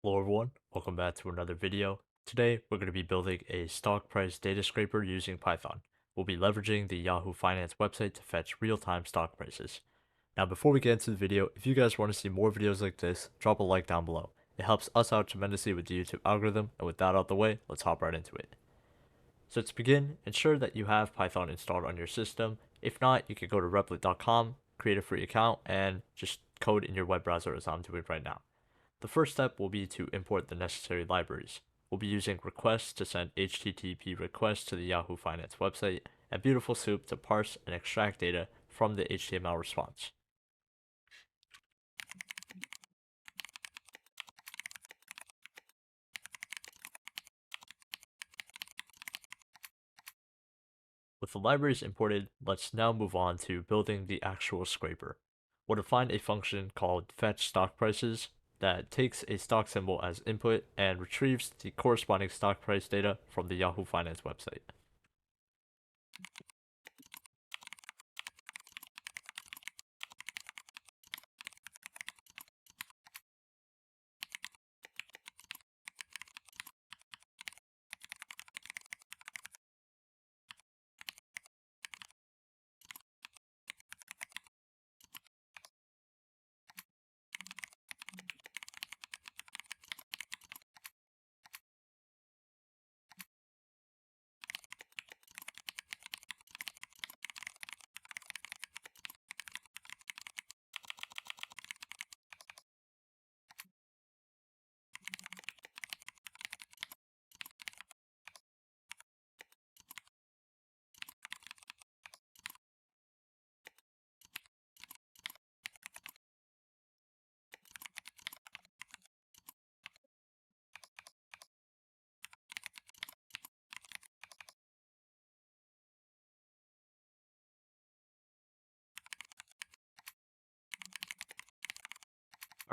Hello everyone, welcome back to another video. Today we're going to be building a stock price data scraper using Python. We'll be leveraging the Yahoo Finance website to fetch real-time stock prices. Now before we get into the video, if you guys want to see more videos like this, drop a like down below. It helps us out tremendously with the YouTube algorithm, and with that out the way, let's hop right into it. So to begin, ensure that you have Python installed on your system. If not, you can go to replit.com, create a free account, and just code in your web browser as I'm doing right now. The first step will be to import the necessary libraries. We'll be using requests to send HTTP requests to the Yahoo Finance website, and BeautifulSoup to parse and extract data from the HTML response. With the libraries imported, let's now move on to building the actual scraper. We'll define a function called fetchStockPrices that takes a stock symbol as input and retrieves the corresponding stock price data from the Yahoo Finance website.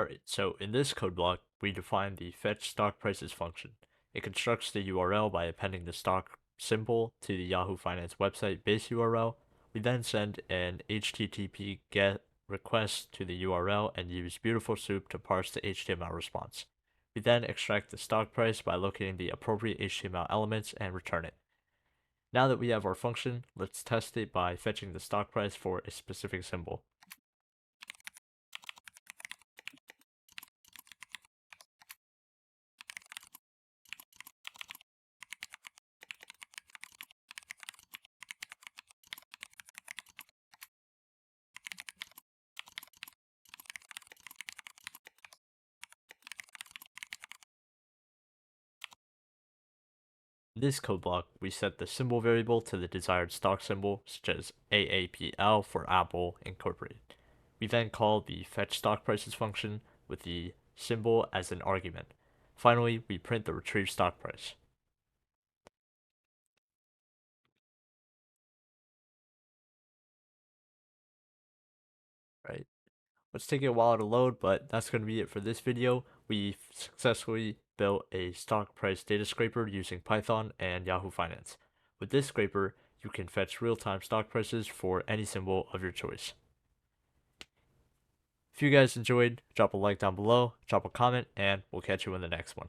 Alright, so in this code block, we define the fetch stock prices function. It constructs the URL by appending the stock symbol to the Yahoo Finance website base URL. We then send an HTTP GET request to the URL and use BeautifulSoup to parse the HTML response. We then extract the stock price by locating the appropriate HTML elements and return it. Now that we have our function, let's test it by fetching the stock price for a specific symbol. In this code block, we set the symbol variable to the desired stock symbol, such as AAPL for Apple Incorporated. We then call the fetch stock prices function with the symbol as an argument. Finally, we print the retrieved stock price. Right. Let's take a while to load, but that's going to be it for this video. We successfully built a stock price data scraper using Python and Yahoo Finance. With this scraper, you can fetch real-time stock prices for any symbol of your choice. If you guys enjoyed, drop a like down below, drop a comment, and we'll catch you in the next one.